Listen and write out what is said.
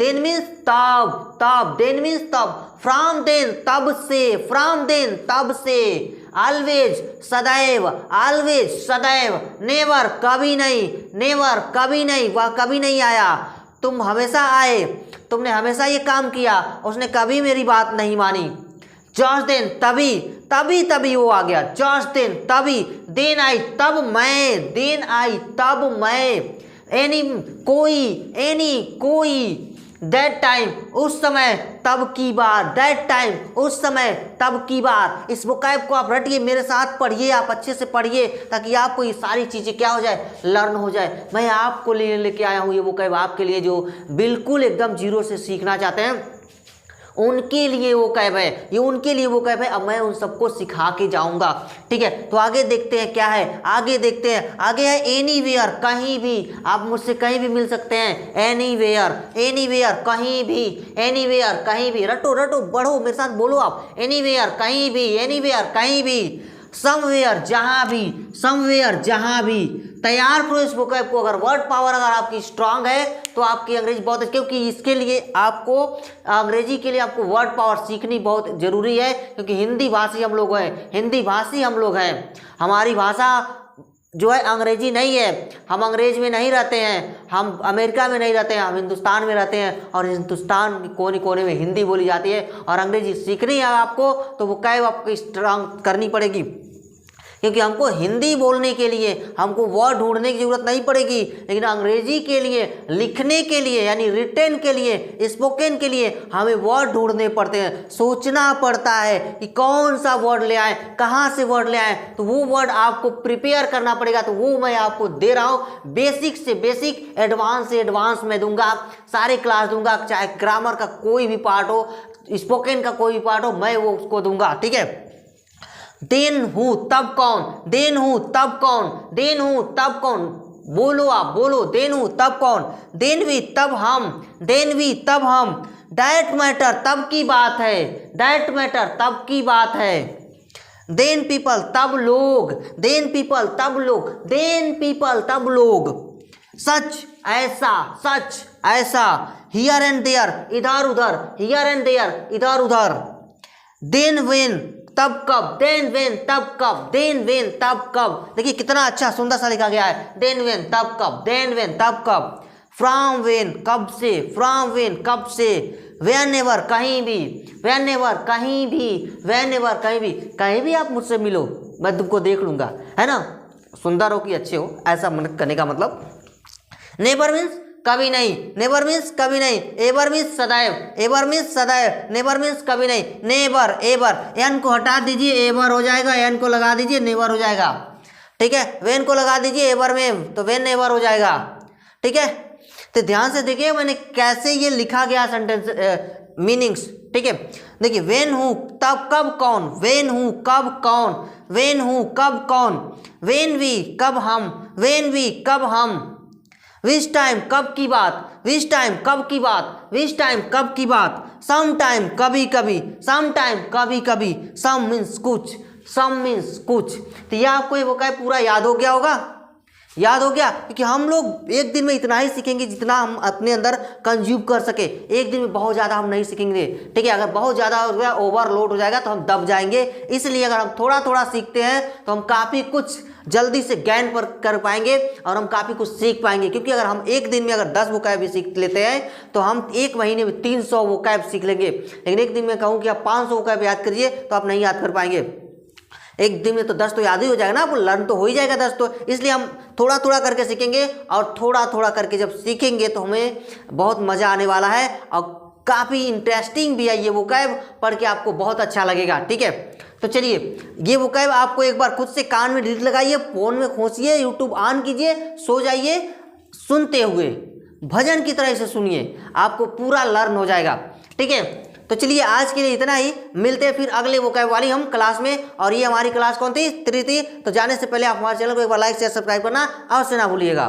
Then means तब then means तब, from then तब से, फ्रॉम देन तब से, ऑलवेज सदैव, ऑलवेज सदैव, नेवर कभी नहीं, नेवर कभी नहीं, वह कभी नहीं आया, तुम हमेशा आए, तुमने हमेशा ये काम किया, उसने कभी मेरी बात नहीं मानी। जस्ट देन तभी, तभी तभी वो आ गया, जस्ट देन तभी, देन आई तब मैं, देन आई तब मैं, एनी कोई, एनी कोई, दैट टाइम उस समय तब की बार, दैट टाइम उस समय तब की बार। इस वोकैब को आप रटिए, मेरे साथ पढ़िए, आप अच्छे से पढ़िए ताकि आपको ये सारी चीज़ें क्या हो जाए, लर्न हो जाए। मैं आपको लेके आया हूँ ये वोकैब आपके लिए जो बिल्कुल एकदम जीरो से सीखना चाहते हैं, उनके लिए वो कैब है, ये उनके लिए वो कैब है। अब मैं उन सबको सिखा के जाऊंगा, ठीक है। तो आगे देखते हैं क्या है, आगे देखते हैं, आगे है एनीवेयर, कहीं भी, आप मुझसे कहीं भी मिल सकते हैं, एनीवेयर, एनीवेयर कहीं भी, एनीवेयर कहीं भी, रटो रटो बढ़ो मेरे साथ बोलो आप, एनीवेयर कहीं भी, एनीवेयर कहीं भी, समवेयर जहां भी, समवेयर जहां भी। तैयार करो इस वोकैब को। अगर वर्ड पावर अगर आपकी स्ट्रांग है तो आपकी अंग्रेजी बहुत अच्छी, क्योंकि इसके लिए आपको अंग्रेजी के लिए आपको वर्ड पावर सीखनी बहुत जरूरी है, क्योंकि हिंदी भाषी हम लोग हैं, हिंदी भाषी हम लोग हैं, हमारी भाषा जो है अंग्रेजी नहीं है, हम अंग्रेज में नहीं रहते हैं, हम अमेरिका में नहीं रहते हैं, हम हिंदुस्तान में रहते हैं, और हिंदुस्तान के कोने कोने में हिंदी बोली जाती है। और अंग्रेजी सीखनी है आपको तो वो कैब आपको स्ट्रांग करनी पड़ेगी, क्योंकि हमको हिंदी बोलने के लिए हमको वर्ड ढूंढने की जरूरत नहीं पड़ेगी, लेकिन अंग्रेजी के लिए लिखने के लिए यानी रिटन के लिए, स्पोकन के लिए हमें वर्ड ढूंढने पड़ते हैं, सोचना पड़ता है कि कौन सा वर्ड ले आए, कहाँ से वर्ड ले आए, तो वो वर्ड आपको प्रिपेयर करना पड़ेगा। तो वो मैं आपको दे रहा हूँ, बेसिक से बेसिक, एडवांस से एडवांस मैं दूंगा, सारे क्लास दूंगा, चाहे ग्रामर का कोई भी पार्ट हो, स्पोकन का कोई भी पार्ट हो, मैं वो उसको दूंगा, ठीक है। देन हूँ तब कौन, देन हूँ तब कौन, देन हूँ तब कौन, बोलो आप बोलो, देन हूँ तब कौन, देन भी तब हम, देन भी तब हम, दैट मैटर तब की बात है, दैट मैटर तब की बात है, देन पीपल तब लोग, देन पीपल तब लोग, देन पीपल तब लोग, सच ऐसा, सच ऐसा, हियर एंड देयर इधर उधर, हियर एंड देयर इधर उधर, देन वेन तब कब, देन वेन तब कब, देन वेन तब कब। देखिए कितना अच्छा सुंदर सा लिखा गया है, देन वेन तब कब, देन वेन तब कब, फ्रॉम वेन कब से, फ्रॉम वेन कब से, वेन एवर कहीं भी, वेन एवर कहीं भी, वेन एवर कहीं भी, कहीं भी आप मुझसे मिलो मैं तुमको देख लूंगा, है ना। सुंदर हो कि अच्छे हो, ऐसा करने का मतलब। नेवर मीन्स कभी नहीं, नेवर मीन्स कभी नहीं, एवर मीन्स सदैव, एवर मीन्स सदैव, नेवर मीन्स कभी नहीं, नेवर एवर, एन को हटा दीजिए एवर हो जाएगा, एन को लगा दीजिए नेवर हो जाएगा, ठीक है। वेन को लगा दीजिए एवर में तो वेन नेवर हो जाएगा, ठीक है। तो ध्यान से देखिए मैंने कैसे ये लिखा गया सेंटेंस मीनिंग्स, ठीक है। देखिए वेन हूँ तब कब कौन, वेन हूँ कब कौन, वेन हूँ कब कौन, वेन वी कब हम, वेन वी कब हम, विच टाइम कब की बात, विच टाइम कब की बात, विच टाइम कब की बात, सम टाइम कभी कभी, सम टाइम कभी कभी, सम मीन्स कुछ, सम मीन्स कुछ। तो यह आपको ये वोकैब पूरा याद हो गया होगा, याद हो गया, क्योंकि हम लोग एक दिन में इतना ही सीखेंगे जितना हम अपने अंदर कंज्यूम कर सके, एक दिन में बहुत ज़्यादा हम नहीं सीखेंगे, ठीक है। अगर बहुत ज़्यादा हो गया, ओवरलोड हो जाएगा तो हम दब जाएंगे। इसलिए अगर हम थोड़ा थोड़ा सीखते हैं तो हम काफ़ी कुछ जल्दी से गैन पर कर पाएंगे और हम काफ़ी कुछ सीख पाएंगे। क्योंकि अगर हम एक दिन में अगर 10 वोकैब भी सीख लेते हैं तो हम एक महीने में 300 वोकैब सीख लेंगे। लेकिन एक दिन में कहूँ कि आप 500 वोकैब याद करिए तो आप नहीं याद कर पाएंगे। एक दिन में तो 10 तो याद ही हो जाएगा ना, आपको लर्न तो हो ही जाएगा 10 तो। इसलिए हम थोड़ा थोड़ा करके सीखेंगे और थोड़ा थोड़ा करके जब सीखेंगे तो हमें बहुत मज़ा आने वाला है और काफ़ी इंटरेस्टिंग भी है। ये वोकैब पढ़ के आपको बहुत अच्छा लगेगा, ठीक है। तो चलिए ये वोकैब आपको एक बार खुद से कान में रीड लगाइए, फ़ोन में खोसिए, यूट्यूब ऑन कीजिए, सो जाइए, सुनते हुए भजन की तरह से सुनिए, आपको पूरा लर्न हो जाएगा, ठीक है। तो चलिए आज के लिए इतना ही, मिलते हैं फिर अगले वोकैब वाली हम क्लास में। और ये हमारी क्लास कौन थी? 3 थी। तो जाने से पहले आप हमारे चैनल को एक बार लाइक शेयर सब्सक्राइब करना अवश्य ना भूलिएगा।